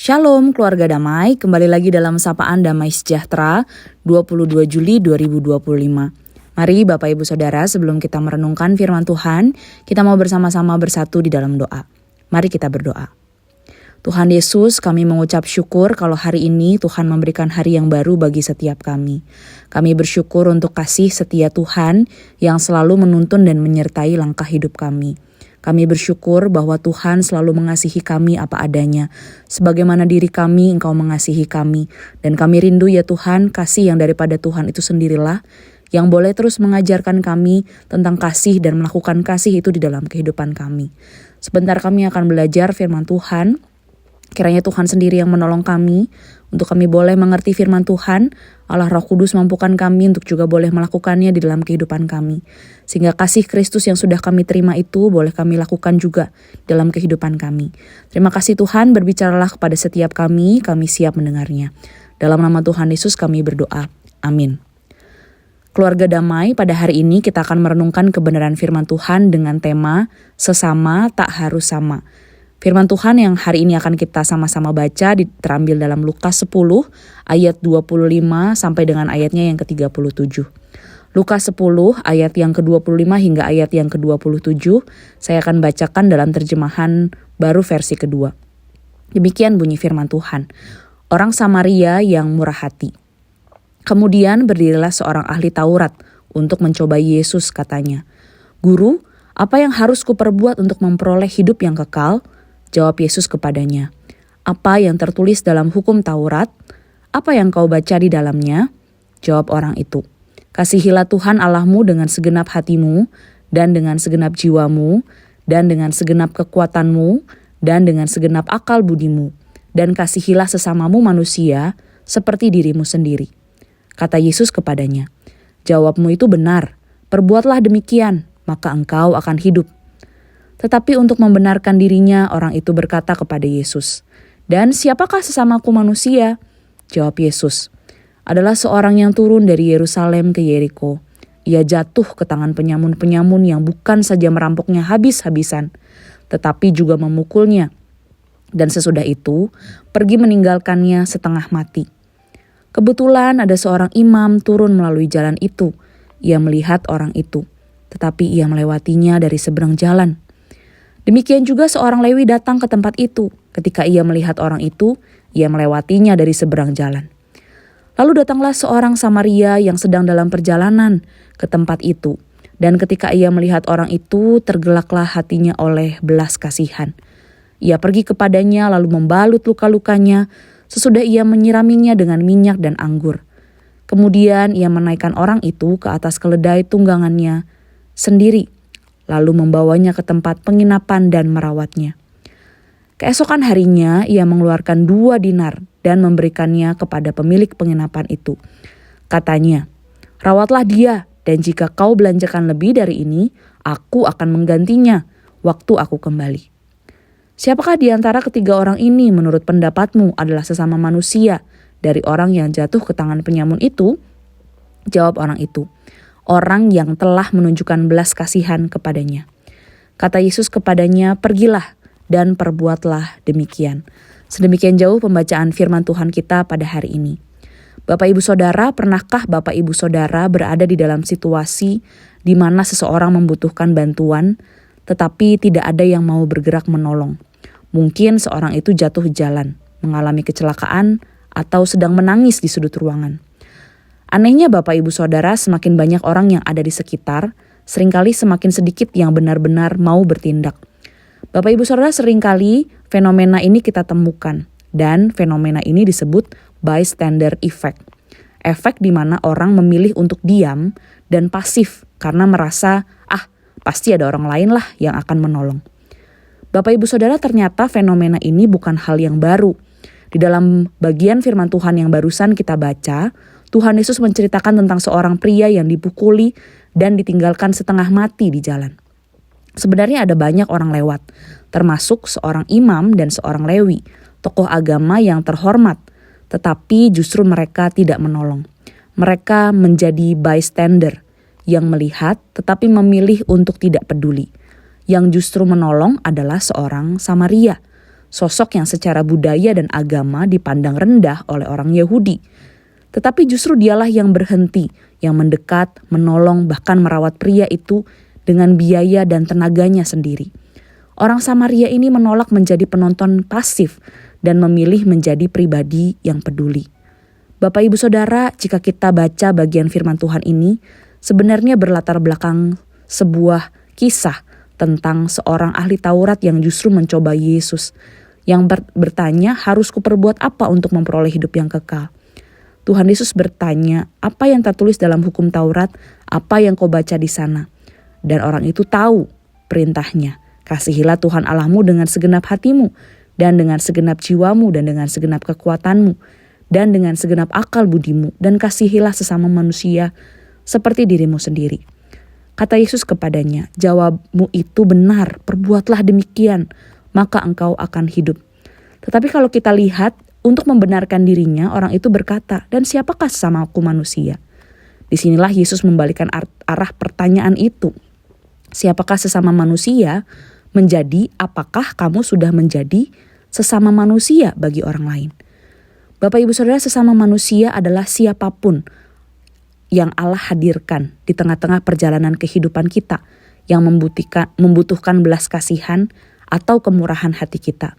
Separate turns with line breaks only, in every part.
Shalom keluarga damai, kembali lagi dalam Sapaan Damai Sejahtera 22 Juli 2025. Mari Bapak Ibu Saudara, sebelum kita merenungkan firman Tuhan, kita mau bersama-sama bersatu di dalam doa. Mari kita berdoa. Tuhan Yesus, kami mengucap syukur kalau hari ini Tuhan memberikan hari yang baru bagi setiap kami. Kami bersyukur untuk kasih setia Tuhan yang selalu menuntun dan menyertai langkah hidup kami. Kami bersyukur bahwa Tuhan selalu mengasihi kami apa adanya. Sebagaimana diri kami, Engkau mengasihi kami. Dan kami rindu ya Tuhan, kasih yang daripada Tuhan itu sendirilah yang boleh terus mengajarkan kami tentang kasih dan melakukan kasih itu di dalam kehidupan kami. Sebentar kami akan belajar firman Tuhan. Kiranya Tuhan sendiri yang menolong kami untuk kami boleh mengerti firman Tuhan. Allah Roh Kudus mampukan kami untuk juga boleh melakukannya di dalam kehidupan kami. Sehingga kasih Kristus yang sudah kami terima itu boleh kami lakukan juga dalam kehidupan kami. Terima kasih Tuhan, berbicaralah kepada setiap kami siap mendengarnya. Dalam nama Tuhan Yesus kami berdoa. Amin. Keluarga damai, pada hari ini kita akan merenungkan kebenaran firman Tuhan dengan tema sesama tak harus sama. Firman Tuhan yang hari ini akan kita sama-sama baca terambil dalam Lukas 10 ayat 25 sampai dengan ayatnya yang ke-37. Lukas 10 ayat yang ke-25 hingga ayat yang ke-27 saya akan bacakan dalam terjemahan baru versi kedua. Demikian bunyi firman Tuhan. Orang Samaria yang murah hati. Kemudian berdirilah seorang ahli Taurat untuk mencobai Yesus, katanya, "Guru, apa yang harus kuperbuat untuk memperoleh hidup yang kekal?" Jawab Yesus kepadanya, "Apa yang tertulis dalam hukum Taurat? Apa yang kau baca di dalamnya?" Jawab orang itu, "Kasihilah Tuhan Allahmu dengan segenap hatimu, dan dengan segenap jiwamu, dan dengan segenap kekuatanmu, dan dengan segenap akal budimu, dan kasihilah sesamamu manusia seperti dirimu sendiri." Kata Yesus kepadanya, "Jawabmu itu benar, perbuatlah demikian, maka engkau akan hidup." Tetapi untuk membenarkan dirinya, orang itu berkata kepada Yesus, "Dan siapakah sesamaku manusia?" Jawab Yesus, "Adalah seorang yang turun dari Yerusalem ke Yeriko. Ia jatuh ke tangan penyamun-penyamun yang bukan saja merampoknya habis-habisan, tetapi juga memukulnya. Dan sesudah itu, pergi meninggalkannya setengah mati. Kebetulan ada seorang imam turun melalui jalan itu. Ia melihat orang itu, tetapi ia melewatinya dari seberang jalan. Demikian juga seorang Lewi datang ke tempat itu. Ketika ia melihat orang itu, ia melewatinya dari seberang jalan. Lalu datanglah seorang Samaria yang sedang dalam perjalanan ke tempat itu. Dan ketika ia melihat orang itu, tergelaklah hatinya oleh belas kasihan. Ia pergi kepadanya lalu membalut luka-lukanya, sesudah ia menyiraminya dengan minyak dan anggur. Kemudian ia menaikkan orang itu ke atas keledai tunggangannya sendiri, lalu membawanya ke tempat penginapan dan merawatnya. Keesokan harinya ia mengeluarkan 2 dinar dan memberikannya kepada pemilik penginapan itu. Katanya, "Rawatlah dia, dan jika kau belanjakan lebih dari ini, aku akan menggantinya waktu aku kembali." Siapakah di antara ketiga orang ini menurut pendapatmu adalah sesama manusia dari orang yang jatuh ke tangan penyamun itu? Jawab orang itu, "Orang yang telah menunjukkan belas kasihan kepadanya." Kata Yesus kepadanya, "Pergilah dan perbuatlah demikian." Sedemikian jauh pembacaan firman Tuhan kita pada hari ini. Bapak Ibu Saudara, pernahkah Bapak Ibu Saudara berada di dalam situasi di mana seseorang membutuhkan bantuan, tetapi tidak ada yang mau bergerak menolong? Mungkin seorang itu jatuh jalan, mengalami kecelakaan, atau sedang menangis di sudut ruangan. Anehnya Bapak Ibu Saudara, semakin banyak orang yang ada di sekitar, seringkali semakin sedikit yang benar-benar mau bertindak. Bapak Ibu Saudara, seringkali fenomena ini kita temukan, dan fenomena ini disebut bystander effect. Efek di mana orang memilih untuk diam dan pasif karena merasa, pasti ada orang lain lah yang akan menolong. Bapak Ibu Saudara, ternyata fenomena ini bukan hal yang baru. Di dalam bagian firman Tuhan yang barusan kita baca, Tuhan Yesus menceritakan tentang seorang pria yang dipukuli dan ditinggalkan setengah mati di jalan. Sebenarnya ada banyak orang lewat, termasuk seorang imam dan seorang Lewi, tokoh agama yang terhormat, tetapi justru mereka tidak menolong. Mereka menjadi bystander yang melihat tetapi memilih untuk tidak peduli. Yang justru menolong adalah seorang Samaria. sosok yang secara budaya dan agama dipandang rendah oleh orang Yahudi. Tetapi justru dialah yang berhenti, yang mendekat, menolong, bahkan merawat pria itu dengan biaya dan tenaganya sendiri. Orang Samaria ini menolak menjadi penonton pasif dan memilih menjadi pribadi yang peduli. Bapak Ibu Saudara, jika kita baca bagian firman Tuhan ini, sebenarnya berlatar belakang sebuah kisah tentang seorang ahli Taurat yang justru mencoba Yesus, yang bertanya, harus kuperbuat apa untuk memperoleh hidup yang kekal? Tuhan Yesus bertanya, apa yang tertulis dalam hukum Taurat, apa yang kau baca di sana? Dan orang itu tahu perintahnya, kasihilah Tuhan Allahmu dengan segenap hatimu, dan dengan segenap jiwamu, dan dengan segenap kekuatanmu, dan dengan segenap akal budimu, dan kasihilah sesama manusia seperti dirimu sendiri. Kata Yesus kepadanya, jawabmu itu benar, perbuatlah demikian, maka engkau akan hidup. Tetapi kalau kita lihat, untuk membenarkan dirinya, orang itu berkata, dan siapakah sesamaku manusia? Disinilah Yesus membalikan arah pertanyaan itu. Siapakah sesama manusia? Menjadi, apakah kamu sudah menjadi sesama manusia bagi orang lain? Bapak Ibu Saudara, sesama manusia adalah siapapun yang Allah hadirkan di tengah-tengah perjalanan kehidupan kita yang membutuhkan belas kasihan atau kemurahan hati kita.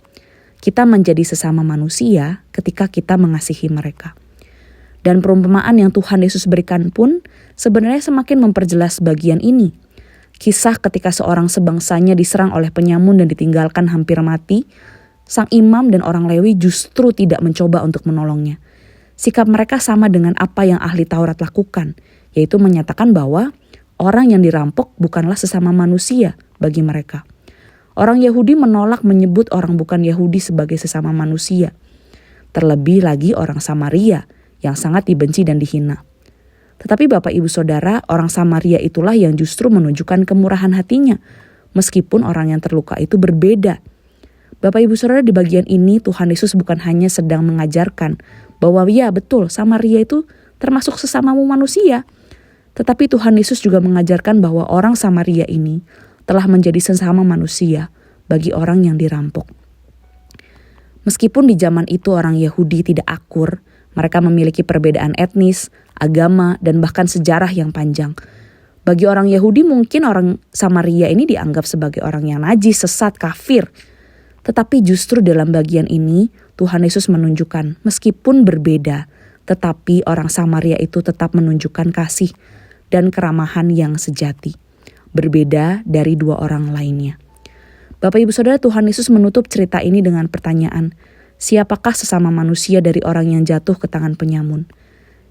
Kita menjadi sesama manusia ketika kita mengasihi mereka. Dan perumpamaan yang Tuhan Yesus berikan pun sebenarnya semakin memperjelas bagian ini. Kisah ketika seorang sebangsanya diserang oleh penyamun dan ditinggalkan hampir mati, sang imam dan orang Lewi justru tidak mencoba untuk menolongnya. Sikap mereka sama dengan apa yang ahli Taurat lakukan, yaitu menyatakan bahwa orang yang dirampok bukanlah sesama manusia bagi mereka. Orang Yahudi menolak menyebut orang bukan Yahudi sebagai sesama manusia. Terlebih lagi orang Samaria yang sangat dibenci dan dihina. Tetapi Bapak Ibu Saudara, orang Samaria itulah yang justru menunjukkan kemurahan hatinya, meskipun orang yang terluka itu berbeda. Bapak Ibu Saudara, di bagian ini Tuhan Yesus bukan hanya sedang mengajarkan bahwa ya betul Samaria itu termasuk sesamamu manusia. Tetapi Tuhan Yesus juga mengajarkan bahwa orang Samaria ini telah menjadi sesama manusia bagi orang yang dirampok. Meskipun di zaman itu orang Yahudi tidak akur, mereka memiliki perbedaan etnis, agama, dan bahkan sejarah yang panjang. Bagi orang Yahudi mungkin orang Samaria ini dianggap sebagai orang yang najis, sesat, kafir. Tetapi justru dalam bagian ini Tuhan Yesus menunjukkan meskipun berbeda, tetapi orang Samaria itu tetap menunjukkan kasih dan keramahan yang sejati. Berbeda dari dua orang lainnya. Bapak Ibu Saudara, Tuhan Yesus menutup cerita ini dengan pertanyaan, siapakah sesama manusia dari orang yang jatuh ke tangan penyamun?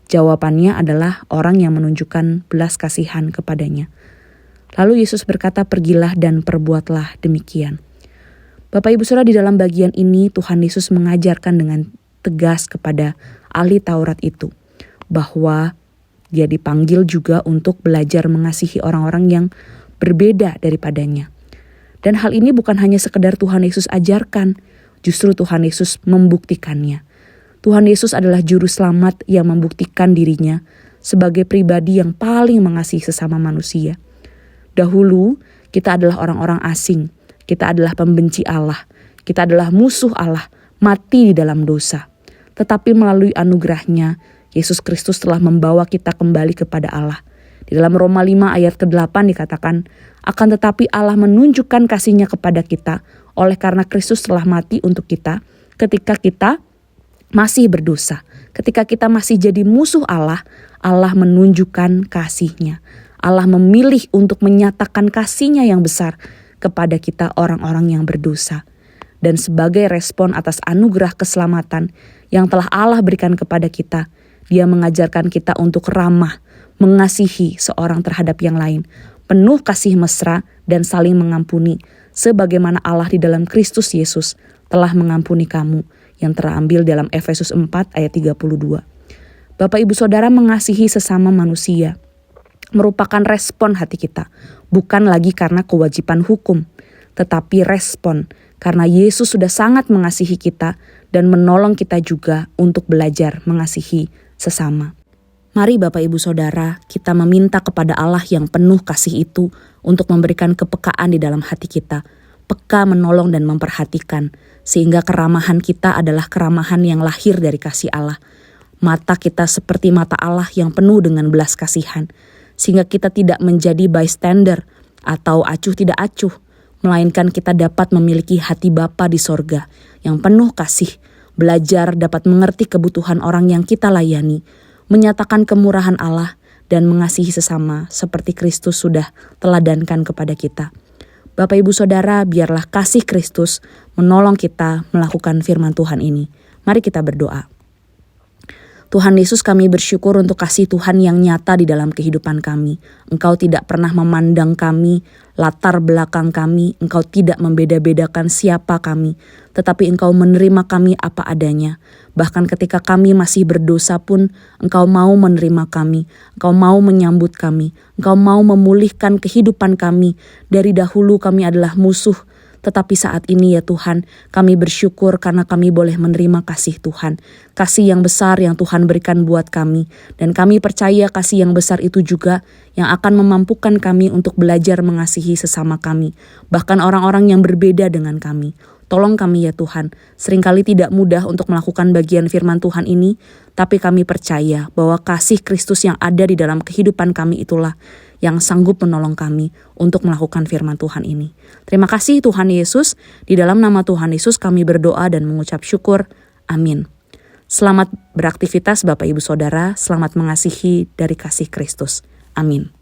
Jawabannya adalah orang yang menunjukkan belas kasihan kepadanya. Lalu Yesus berkata, pergilah dan perbuatlah demikian. Bapak Ibu Saudara, di dalam bagian ini Tuhan Yesus mengajarkan dengan tegas kepada ahli Taurat itu bahwa dia dipanggil juga untuk belajar mengasihi orang-orang yang berbeda daripadanya. Dan hal ini bukan hanya sekedar Tuhan Yesus ajarkan, justru Tuhan Yesus membuktikannya. Tuhan Yesus adalah juru selamat yang membuktikan dirinya sebagai pribadi yang paling mengasihi sesama manusia. Dahulu kita adalah orang-orang asing. Kita adalah pembenci Allah, kita adalah musuh Allah, mati di dalam dosa. Tetapi melalui anugerahnya, Yesus Kristus telah membawa kita kembali kepada Allah. Di dalam Roma 5 ayat ke-8 dikatakan, akan tetapi Allah menunjukkan kasih-Nya kepada kita, oleh karena Kristus telah mati untuk kita, ketika kita masih berdosa. Ketika kita masih jadi musuh Allah, Allah menunjukkan kasih-Nya. Allah memilih untuk menyatakan kasih-Nya yang besar kepada kita orang-orang yang berdosa. Dan sebagai respon atas anugerah keselamatan yang telah Allah berikan kepada kita, Dia mengajarkan kita untuk ramah, mengasihi seorang terhadap yang lain, penuh kasih mesra dan saling mengampuni, sebagaimana Allah di dalam Kristus Yesus telah mengampuni kamu, yang terambil dalam Efesus 4 ayat 32. Bapak Ibu Saudara, mengasihi sesama manusia merupakan respon hati kita, bukan lagi karena kewajiban hukum, tetapi respon karena Yesus sudah sangat mengasihi kita dan menolong kita juga untuk belajar mengasihi sesama. Mari Bapak Ibu Saudara, kita meminta kepada Allah yang penuh kasih itu untuk memberikan kepekaan di dalam hati kita, peka menolong dan memperhatikan, sehingga keramahan kita adalah keramahan yang lahir dari kasih Allah. Mata kita seperti mata Allah yang penuh dengan belas kasihan, sehingga kita tidak menjadi bystander atau acuh tidak acuh, melainkan kita dapat memiliki hati Bapa di sorga yang penuh kasih, belajar dapat mengerti kebutuhan orang yang kita layani, menyatakan kemurahan Allah, dan mengasihi sesama seperti Kristus sudah teladankan kepada kita. Bapak Ibu Saudara, biarlah kasih Kristus menolong kita melakukan firman Tuhan ini. Mari kita berdoa. Tuhan Yesus, kami bersyukur untuk kasih Tuhan yang nyata di dalam kehidupan kami. Engkau tidak pernah memandang kami, latar belakang kami. Engkau tidak membeda-bedakan siapa kami, tetapi Engkau menerima kami apa adanya. Bahkan ketika kami masih berdosa pun, Engkau mau menerima kami. Engkau mau menyambut kami. Engkau mau memulihkan kehidupan kami. Dari dahulu kami adalah musuh, tetapi saat ini ya Tuhan, kami bersyukur karena kami boleh menerima kasih Tuhan. Kasih yang besar yang Tuhan berikan buat kami. Dan kami percaya kasih yang besar itu juga yang akan memampukan kami untuk belajar mengasihi sesama kami. Bahkan orang-orang yang berbeda dengan kami. Tolong kami ya Tuhan, seringkali tidak mudah untuk melakukan bagian firman Tuhan ini, tapi kami percaya bahwa kasih Kristus yang ada di dalam kehidupan kami itulah yang sanggup menolong kami untuk melakukan firman Tuhan ini. Terima kasih Tuhan Yesus, di dalam nama Tuhan Yesus kami berdoa dan mengucap syukur. Amin. Selamat beraktivitas Bapak Ibu Saudara, selamat mengasihi dari kasih Kristus. Amin.